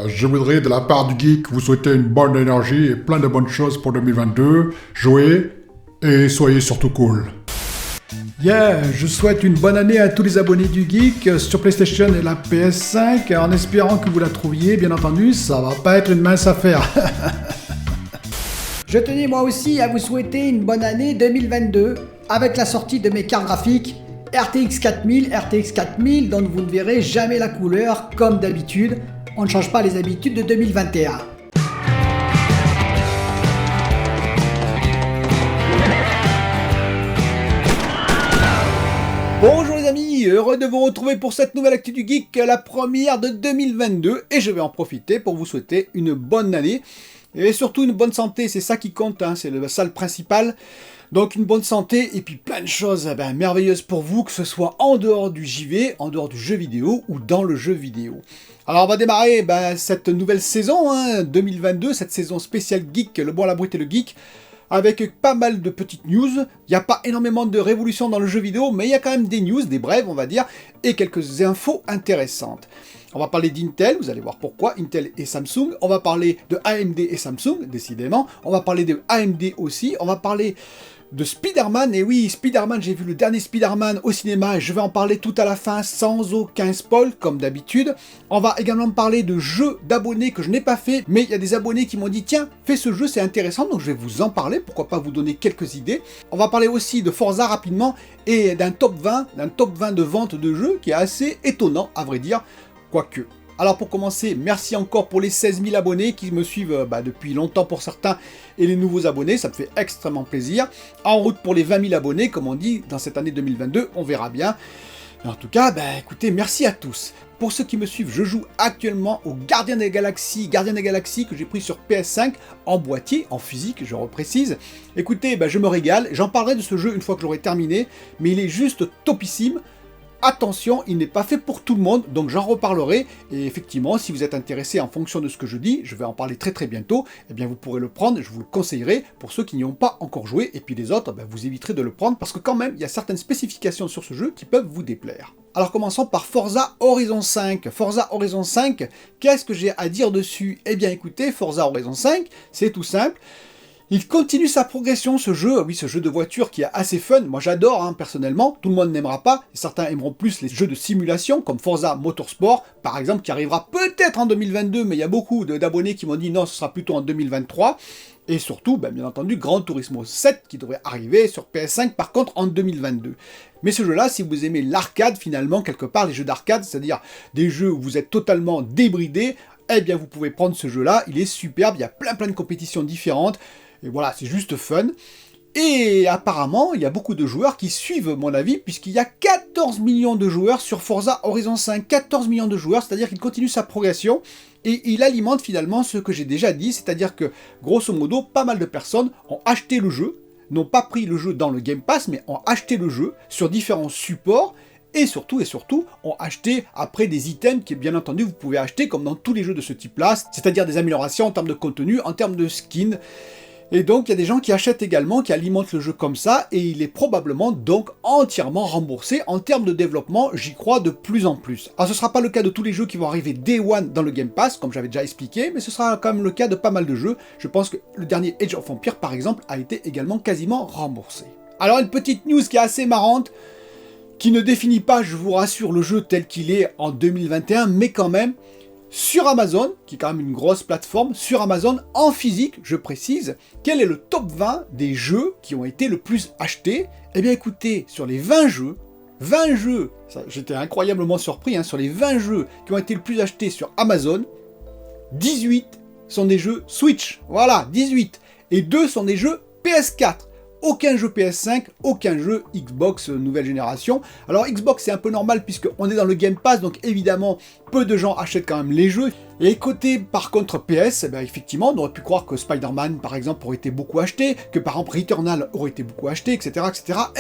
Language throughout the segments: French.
Je voudrais, de la part du geek, vous souhaiter une bonne énergie et plein de bonnes choses pour 2022. Jouez et soyez surtout cool. Yeah, je souhaite une bonne année à tous les abonnés du Geek sur PlayStation et la PS5, en espérant que vous la trouviez, bien entendu, ça va pas être une mince affaire. Je tenais moi aussi à vous souhaiter une bonne année 2022, avec la sortie de mes cartes graphiques RTX 4000, dont vous ne verrez jamais la couleur, comme d'habitude. On ne change pas les habitudes de 2021. Bonjour les amis, heureux de vous retrouver pour cette nouvelle Actu du Geek, la première de 2022, et je vais en profiter pour vous souhaiter une bonne année, et surtout une bonne santé, c'est ça qui compte, hein, c'est ça le principal. Donc une bonne santé, et puis plein de choses merveilleuses pour vous, que ce soit en dehors du JV, en dehors du jeu vidéo, ou dans le jeu vidéo. Alors on va démarrer cette nouvelle saison, 2022, cette saison spéciale Geek, le bon, la brute et le geek, avec pas mal de petites news. Il n'y a pas énormément de révolution dans le jeu vidéo, mais il y a quand même des news, des brèves on va dire, et quelques infos intéressantes. On va parler d'Intel, vous allez voir pourquoi, Intel et Samsung. On va parler de AMD et Samsung, décidément. On va parler de AMD aussi. On va parler de Spider-Man, et oui, Spider-Man, j'ai vu le dernier Spider-Man au cinéma, et je vais en parler tout à la fin, sans aucun spoil, comme d'habitude. On va également parler de jeux d'abonnés que je n'ai pas fait, mais il y a des abonnés qui m'ont dit, tiens, fais ce jeu, c'est intéressant, donc je vais vous en parler, pourquoi pas vous donner quelques idées. On va parler aussi de Forza rapidement, et d'un top 20 de vente de jeux, qui est assez étonnant, à vrai dire, quoique. Alors pour commencer, merci encore pour les 16 000 abonnés qui me suivent depuis longtemps pour certains, et les nouveaux abonnés, ça me fait extrêmement plaisir. En route pour les 20 000 abonnés, comme on dit, dans cette année 2022, on verra bien. En tout cas, écoutez, merci à tous. Pour ceux qui me suivent, je joue actuellement au Gardien des Galaxies que j'ai pris sur PS5, en boîtier, en physique, je reprécise. Écoutez, je me régale, j'en parlerai de ce jeu une fois que j'aurai terminé, mais il est juste topissime. Attention, il n'est pas fait pour tout le monde, donc j'en reparlerai, et effectivement, si vous êtes intéressé en fonction de ce que je dis, je vais en parler très bientôt, eh bien vous pourrez le prendre, je vous le conseillerai, pour ceux qui n'y ont pas encore joué, et puis les autres, vous éviterez de le prendre, parce que quand même, il y a certaines spécifications sur ce jeu qui peuvent vous déplaire. Alors commençons par Forza Horizon 5. Forza Horizon 5, qu'est-ce que j'ai à dire dessus? Eh bien écoutez, Forza Horizon 5, c'est tout simple. Il continue sa progression, ce jeu, oui, ce jeu de voiture qui est assez fun, moi j'adore personnellement, tout le monde n'aimera pas, et certains aimeront plus les jeux de simulation, comme Forza Motorsport, par exemple, qui arrivera peut-être en 2022, mais il y a beaucoup d'abonnés qui m'ont dit non, ce sera plutôt en 2023, et surtout, bien entendu, Gran Turismo 7, qui devrait arriver sur PS5, par contre, en 2022. Mais ce jeu-là, si vous aimez l'arcade, finalement, quelque part, les jeux d'arcade, c'est-à-dire des jeux où vous êtes totalement débridé, eh bien vous pouvez prendre ce jeu-là, il est superbe, il y a plein de compétitions différentes, et voilà, c'est juste fun. Et apparemment, il y a beaucoup de joueurs qui suivent mon avis, puisqu'il y a 14 millions de joueurs sur Forza Horizon 5. 14 millions de joueurs, c'est-à-dire qu'il continue sa progression, et il alimente finalement ce que j'ai déjà dit, c'est-à-dire que, grosso modo, pas mal de personnes ont acheté le jeu, n'ont pas pris le jeu dans le Game Pass, mais ont acheté le jeu sur différents supports, et surtout, ont acheté après des items qui, bien entendu, vous pouvez acheter comme dans tous les jeux de ce type-là, c'est-à-dire des améliorations en termes de contenu, en termes de skins. Et donc, il y a des gens qui achètent également, qui alimentent le jeu comme ça, et il est probablement donc entièrement remboursé. En termes de développement, j'y crois de plus en plus. Alors, ce ne sera pas le cas de tous les jeux qui vont arriver Day One dans le Game Pass, comme j'avais déjà expliqué, mais ce sera quand même le cas de pas mal de jeux. Je pense que le dernier Age of Empires, par exemple, a été également quasiment remboursé. Alors, une petite news qui est assez marrante, qui ne définit pas, je vous rassure, le jeu tel qu'il est en 2021, mais quand même, sur Amazon, qui est quand même une grosse plateforme, sur Amazon, en physique, je précise, quel est le top 20 des jeux qui ont été le plus achetés? Eh bien écoutez, sur les 20 jeux, j'étais incroyablement surpris, sur les 20 jeux qui ont été le plus achetés sur Amazon, 18 sont des jeux Switch, voilà, 18, et 2 sont des jeux PS4. Aucun jeu PS5, aucun jeu Xbox nouvelle génération. Alors Xbox c'est un peu normal puisqu'on est dans le Game Pass, donc évidemment peu de gens achètent quand même les jeux. Et côté par contre PS, effectivement on aurait pu croire que Spider-Man par exemple aurait été beaucoup acheté, que par exemple Returnal aurait été beaucoup acheté, etc.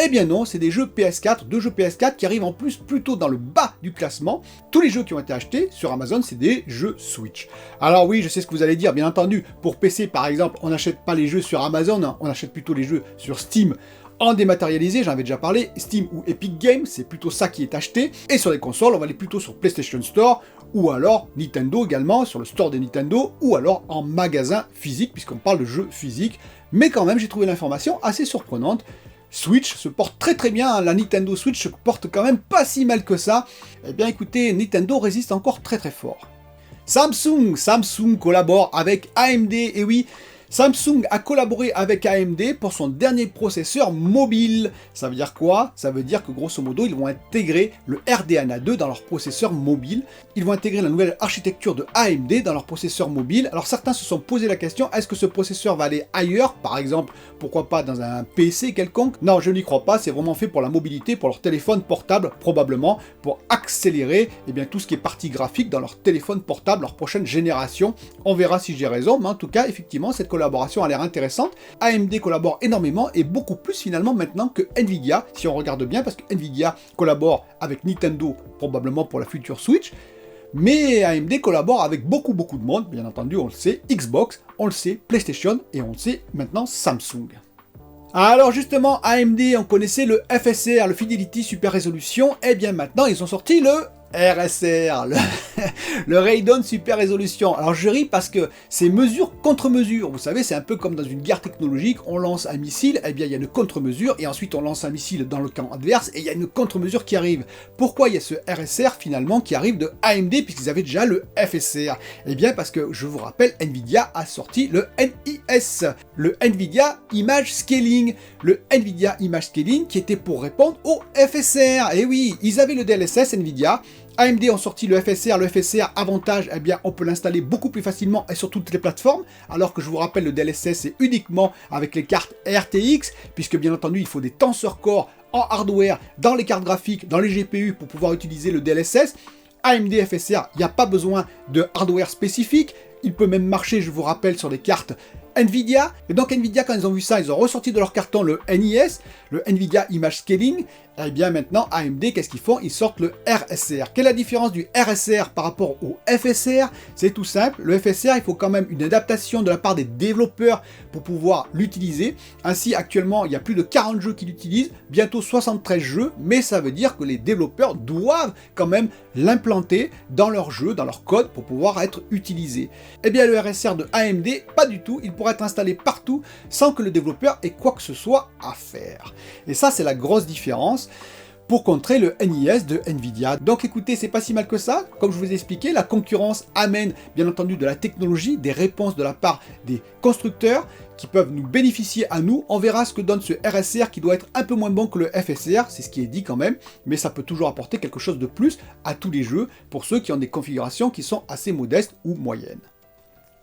Eh bien non, c'est des jeux PS4, deux jeux PS4 qui arrivent en plus plutôt dans le bas du classement. Tous les jeux qui ont été achetés sur Amazon, c'est des jeux Switch. Alors oui, je sais ce que vous allez dire, bien entendu, pour PC par exemple, on n'achète pas les jeux sur Amazon, on achète plutôt les jeux sur Steam En dématérialisé, j'en avais déjà parlé, Steam ou Epic Games, c'est plutôt ça qui est acheté. Et sur les consoles, on va aller plutôt sur PlayStation Store, ou alors Nintendo également, sur le store de Nintendo, ou alors en magasin physique, puisqu'on parle de jeux physiques. Mais quand même, j'ai trouvé l'information assez surprenante. Switch se porte très très bien, hein. La Nintendo Switch se porte quand même pas si mal que ça. Eh bien écoutez, Nintendo résiste encore très très fort. Samsung collabore avec AMD, et oui, Samsung a collaboré avec AMD pour son dernier processeur mobile. Ça veut dire quoi? Ça veut dire que grosso modo, ils vont intégrer le RDNA 2 dans leur processeur mobile. Ils vont intégrer la nouvelle architecture de AMD dans leur processeur mobile. Alors certains se sont posé la question, est-ce que ce processeur va aller ailleurs? Par exemple, pourquoi pas dans un PC quelconque? Non, je n'y crois pas, c'est vraiment fait pour la mobilité, pour leur téléphone portable, probablement, pour accélérer tout ce qui est partie graphique dans leur téléphone portable, leur prochaine génération. On verra si j'ai raison, mais en tout cas, effectivement, cette collaboration a l'air intéressante. AMD collabore énormément et beaucoup plus finalement maintenant que Nvidia, si on regarde bien, parce que Nvidia collabore avec Nintendo probablement pour la future Switch, mais AMD collabore avec beaucoup de monde, bien entendu, on le sait, Xbox, on le sait, PlayStation et on le sait maintenant Samsung. Alors justement, AMD, on connaissait le FSR, le Fidelity Super Resolution, et bien maintenant ils ont sorti le RSR, le Radeon Super Resolution. Alors je ris parce que c'est mesure contre mesure. Vous savez, c'est un peu comme dans une guerre technologique, on lance un missile, eh bien il y a une contre-mesure, et ensuite on lance un missile dans le camp adverse, et il y a une contre-mesure qui arrive. Pourquoi il y a ce RSR finalement qui arrive de AMD, puisqu'ils avaient déjà le FSR? Eh bien parce que, je vous rappelle, Nvidia a sorti le NIS, le Nvidia Image Scaling. Le Nvidia Image Scaling qui était pour répondre au FSR. Et oui, ils avaient le DLSS Nvidia. AMD ont sorti le FSR. Le FSR, avantage, eh bien, on peut l'installer beaucoup plus facilement et sur toutes les plateformes, alors que je vous rappelle, le DLSS, c'est uniquement avec les cartes RTX, puisque bien entendu, il faut des tenseur core en hardware, dans les cartes graphiques, dans les GPU, pour pouvoir utiliser le DLSS. AMD FSR, il n'y a pas besoin de hardware spécifique, il peut même marcher, je vous rappelle, sur des cartes Nvidia. Et donc Nvidia, quand ils ont vu ça, ils ont ressorti de leur carton le NIS, le Nvidia Image Scaling. Et bien maintenant, AMD, qu'est-ce qu'ils font? Ils sortent le RSR. Quelle est la différence du RSR par rapport au FSR? C'est tout simple. Le FSR, il faut quand même une adaptation de la part des développeurs pour pouvoir l'utiliser. Ainsi, actuellement, il y a plus de 40 jeux qui l'utilisent, bientôt 73 jeux, mais ça veut dire que les développeurs doivent quand même l'implanter dans leur jeu, dans leur code, pour pouvoir être utilisé. Eh bien, le RSR de AMD, pas du tout. Il pourra être installé partout sans que le développeur ait quoi que ce soit à faire. Et ça, c'est la grosse différence pour contrer le NIS de Nvidia. Donc écoutez, c'est pas si mal que ça. Comme je vous ai expliqué, la concurrence amène bien entendu de la technologie, des réponses de la part des constructeurs qui peuvent nous bénéficier à nous. On verra ce que donne ce RSR qui doit être un peu moins bon que le FSR, c'est ce qui est dit quand même, mais ça peut toujours apporter quelque chose de plus à tous les jeux pour ceux qui ont des configurations qui sont assez modestes ou moyennes.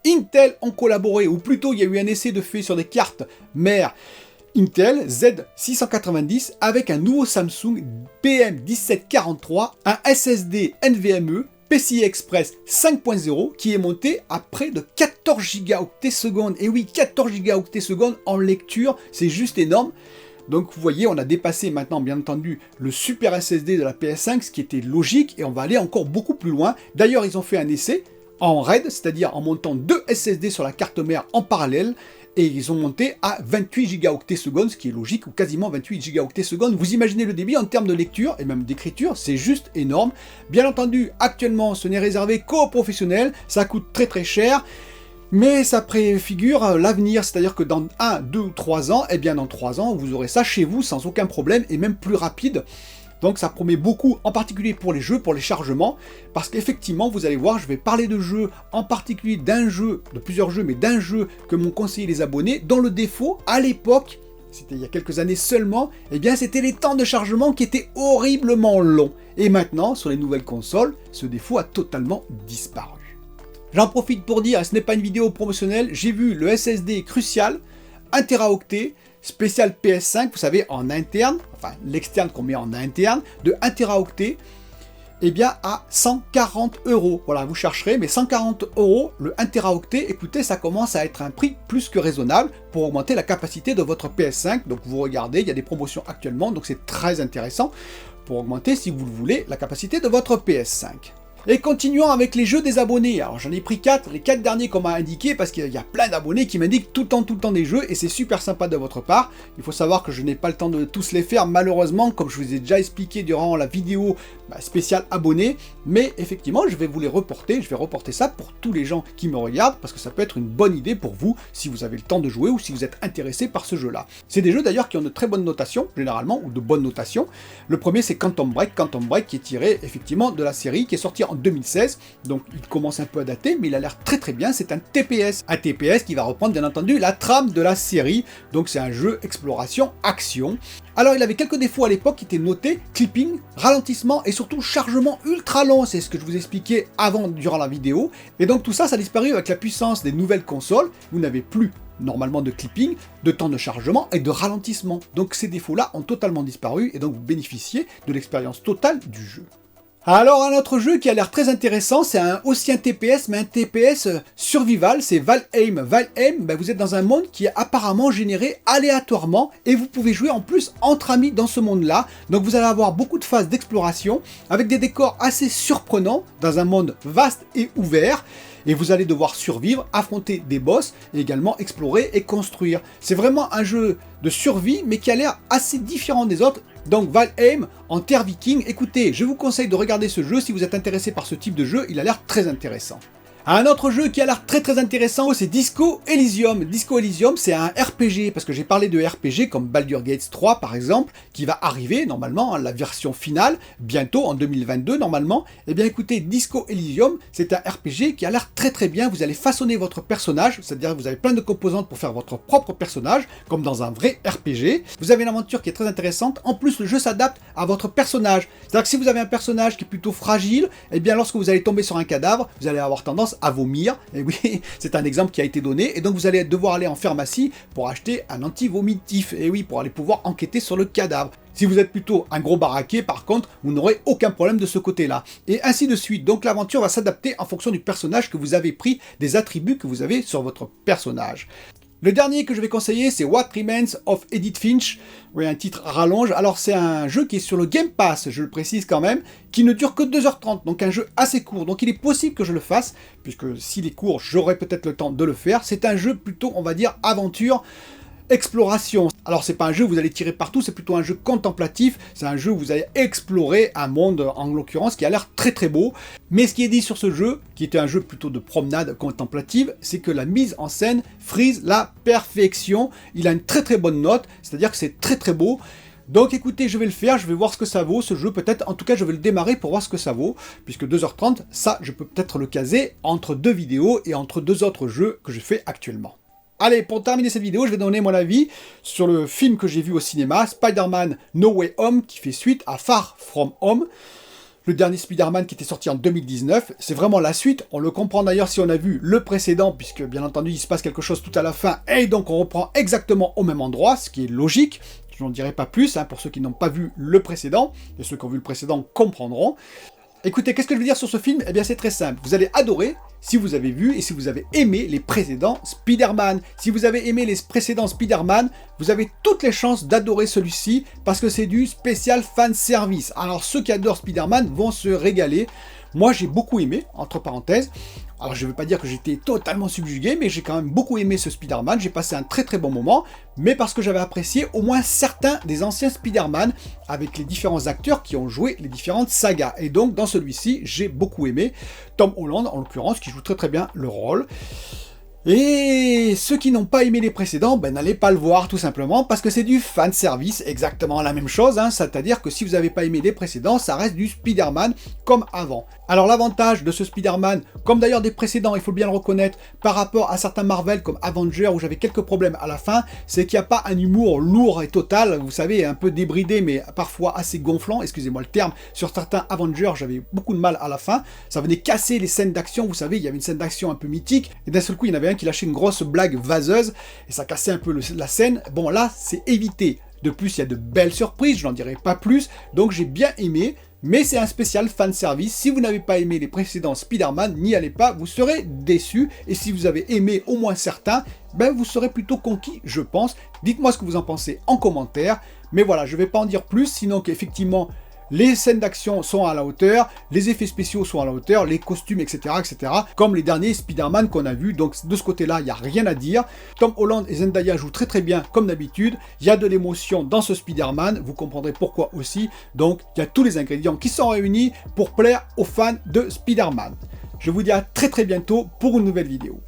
Intel ont collaboré, ou plutôt il y a eu un essai de fait sur des cartes mères Intel Z690 avec un nouveau Samsung PM1743, un SSD NVMe PCI Express 5.0 qui est monté à près de 14 gigaoctets secondes. Et oui, 14 gigaoctets secondes en lecture, c'est juste énorme. Donc vous voyez, on a dépassé maintenant bien entendu le super SSD de la PS5, ce qui était logique, et on va aller encore beaucoup plus loin. D'ailleurs, ils ont fait un essai en RAID, c'est-à-dire en montant 2 SSD sur la carte mère en parallèle, et ils ont monté à 28 gigaoctets secondes, ce qui est logique, ou quasiment 28 gigaoctets secondes. Vous imaginez le débit en termes de lecture, et même d'écriture, c'est juste énorme. Bien entendu, actuellement, ce n'est réservé qu'aux professionnels, ça coûte très très cher, mais ça préfigure l'avenir, c'est-à-dire que dans 1, 2 ou 3 ans, eh bien dans 3 ans, vous aurez ça chez vous sans aucun problème, et même plus rapide. Donc ça promet beaucoup, en particulier pour les jeux, pour les chargements, parce qu'effectivement, vous allez voir, je vais parler de jeux, en particulier d'un jeu, de plusieurs jeux, mais d'un jeu que m'ont conseillé les abonnés, dont le défaut, à l'époque, c'était il y a quelques années seulement, eh bien c'était les temps de chargement qui étaient horriblement longs. Et maintenant, sur les nouvelles consoles, ce défaut a totalement disparu. J'en profite pour dire, et ce n'est pas une vidéo promotionnelle, j'ai vu le SSD Crucial, 1 Teraoctet, spécial PS5, vous savez, en interne, enfin l'externe qu'on met en interne, de 1 Teraoctet, eh bien à 140 €. Voilà, vous chercherez, mais 140 €, le 1 Teraoctet, écoutez, ça commence à être un prix plus que raisonnable pour augmenter la capacité de votre PS5. Donc vous regardez, il y a des promotions actuellement, donc c'est très intéressant pour augmenter, si vous le voulez, la capacité de votre PS5. Et continuons avec les jeux des abonnés. Alors j'en ai pris 4, les 4 derniers qu'on m'a indiqué parce qu'il y a plein d'abonnés qui m'indiquent tout le temps des jeux et c'est super sympa de votre part. Il faut savoir que je n'ai pas le temps de tous les faire malheureusement, comme je vous ai déjà expliqué durant la vidéo spéciale abonnés, mais effectivement je vais vous les reporter, je vais reporter ça pour tous les gens qui me regardent parce que ça peut être une bonne idée pour vous si vous avez le temps de jouer ou si vous êtes intéressé par ce jeu-là. C'est des jeux d'ailleurs qui ont de très bonnes notations généralement ou de bonnes notations. Le premier c'est Quantum Break qui est tiré effectivement de la série qui est sortie en 2016, donc il commence un peu à dater, mais il a l'air très bien, c'est un TPS qui va reprendre bien entendu la trame de la série, donc c'est un jeu exploration action. Alors il avait quelques défauts à l'époque qui étaient notés, clipping, ralentissement et surtout chargement ultra long, c'est ce que je vous expliquais avant durant la vidéo, et donc tout ça, ça a disparu avec la puissance des nouvelles consoles, vous n'avez plus normalement de clipping, de temps de chargement et de ralentissement, donc ces défauts-là ont totalement disparu et donc vous bénéficiez de l'expérience totale du jeu. Alors un autre jeu qui a l'air très intéressant, c'est aussi un TPS, mais un TPS survival, c'est Valheim. Valheim, vous êtes dans un monde qui est apparemment généré aléatoirement et vous pouvez jouer en plus entre amis dans ce monde-là. Donc vous allez avoir beaucoup de phases d'exploration avec des décors assez surprenants dans un monde vaste et ouvert. Et vous allez devoir survivre, affronter des boss et également explorer et construire. C'est vraiment un jeu de survie mais qui a l'air assez différent des autres. Donc Valheim en terre viking, écoutez, je vous conseille de regarder ce jeu si vous êtes intéressé par ce type de jeu, il a l'air très intéressant. Un autre jeu qui a l'air très intéressant, c'est Disco Elysium. Disco Elysium, c'est un RPG, parce que j'ai parlé de RPG comme Baldur's Gate 3 par exemple, qui va arriver normalement, la version finale, bientôt en 2022 normalement. Eh bien écoutez, Disco Elysium, c'est un RPG qui a l'air très bien, vous allez façonner votre personnage, c'est-à-dire que vous avez plein de composantes pour faire votre propre personnage, comme dans un vrai RPG. Vous avez une aventure qui est très intéressante, en plus le jeu s'adapte à votre personnage. C'est-à-dire que si vous avez un personnage qui est plutôt fragile, eh bien lorsque vous allez tomber sur un cadavre, vous allez avoir tendance à vomir, et oui, c'est un exemple qui a été donné, et donc vous allez devoir aller en pharmacie pour acheter un anti-vomitif, et oui, pour aller pouvoir enquêter sur le cadavre. Si vous êtes plutôt un gros baraquet, par contre, vous n'aurez aucun problème de ce côté-là. Et ainsi de suite. Donc l'aventure va s'adapter en fonction du personnage que vous avez pris, des attributs que vous avez sur votre personnage. Le dernier que je vais conseiller, c'est What Remains of Edith Finch. Oui, un titre rallonge. Alors c'est un jeu qui est sur le Game Pass, je le précise quand même, qui ne dure que 2h30, donc un jeu assez court. Donc il est possible que je le fasse, puisque s'il est court, j'aurai peut-être le temps de le faire. C'est un jeu plutôt, on va dire, aventure, exploration. Alors c'est pas un jeu où vous allez tirer partout, c'est plutôt un jeu contemplatif, c'est un jeu où vous allez explorer un monde en l'occurrence qui a l'air très beau. Mais ce qui est dit sur ce jeu, qui était un jeu plutôt de promenade contemplative, c'est que la mise en scène frise la perfection. Il a une très bonne note, c'est-à-dire que c'est très beau. Donc écoutez, je vais le faire, je vais voir ce que ça vaut, ce jeu peut-être, en tout cas je vais le démarrer pour voir ce que ça vaut, puisque 2h30, ça je peux peut-être le caser entre deux vidéos et entre deux autres jeux que je fais actuellement. Allez, pour terminer cette vidéo, je vais donner mon avis sur le film que j'ai vu au cinéma, Spider-Man No Way Home, qui fait suite à Far From Home. Le dernier Spider-Man qui était sorti en 2019, c'est vraiment la suite. On le comprend d'ailleurs si on a vu le précédent, puisque bien entendu il se passe quelque chose tout à la fin, et donc on reprend exactement au même endroit, ce qui est logique. Je n'en dirai pas plus, pour ceux qui n'ont pas vu le précédent, et ceux qui ont vu le précédent comprendront. Écoutez, qu'est-ce que je veux dire sur ce film? Eh bien c'est très simple, vous allez adorer si vous avez vu et si vous avez aimé les précédents Spider-Man. Si vous avez aimé les précédents Spider-Man, vous avez toutes les chances d'adorer celui-ci, parce que c'est du spécial fan service. Alors ceux qui adorent Spider-Man vont se régaler. Moi j'ai beaucoup aimé, entre parenthèses. Alors je ne veux pas dire que j'étais totalement subjugué, mais j'ai quand même beaucoup aimé ce Spider-Man, j'ai passé un très bon moment, mais parce que j'avais apprécié au moins certains des anciens Spider-Man, avec les différents acteurs qui ont joué les différentes sagas. Et donc dans celui-ci, j'ai beaucoup aimé Tom Holland, en l'occurrence, qui joue très bien le rôle. Et ceux qui n'ont pas aimé les précédents, n'allez pas le voir tout simplement, parce que c'est du fan service, exactement la même chose, c'est-à-dire que si vous n'avez pas aimé les précédents, ça reste du Spider-Man comme avant. Alors l'avantage de ce Spider-Man, comme d'ailleurs des précédents, il faut bien le reconnaître, par rapport à certains Marvel comme Avengers, où j'avais quelques problèmes à la fin, c'est qu'il n'y a pas un humour lourd et total, vous savez, un peu débridé, mais parfois assez gonflant, excusez-moi le terme, sur certains Avengers, j'avais beaucoup de mal à la fin, ça venait casser les scènes d'action, vous savez, il y avait une scène d'action un peu mythique, et d'un seul coup, il y en avait un qui lâchait une grosse blague vaseuse, et ça cassait un peu la scène. Bon, là, c'est évité. De plus, il y a de belles surprises, je n'en dirai pas plus, donc j'ai bien aimé, mais c'est un spécial fan service. Si vous n'avez pas aimé les précédents Spider-Man, n'y allez pas, vous serez déçus, et si vous avez aimé au moins certains, vous serez plutôt conquis, je pense. Dites-moi ce que vous en pensez en commentaire, mais voilà, je ne vais pas en dire plus, sinon qu'effectivement, les scènes d'action sont à la hauteur, les effets spéciaux sont à la hauteur, les costumes, etc., etc., comme les derniers Spider-Man qu'on a vus. Donc de ce côté-là, il n'y a rien à dire. Tom Holland et Zendaya jouent très très bien comme d'habitude. Il y a de l'émotion dans ce Spider-Man, vous comprendrez pourquoi aussi. Donc il y a tous les ingrédients qui sont réunis pour plaire aux fans de Spider-Man. Je vous dis à très très bientôt pour une nouvelle vidéo.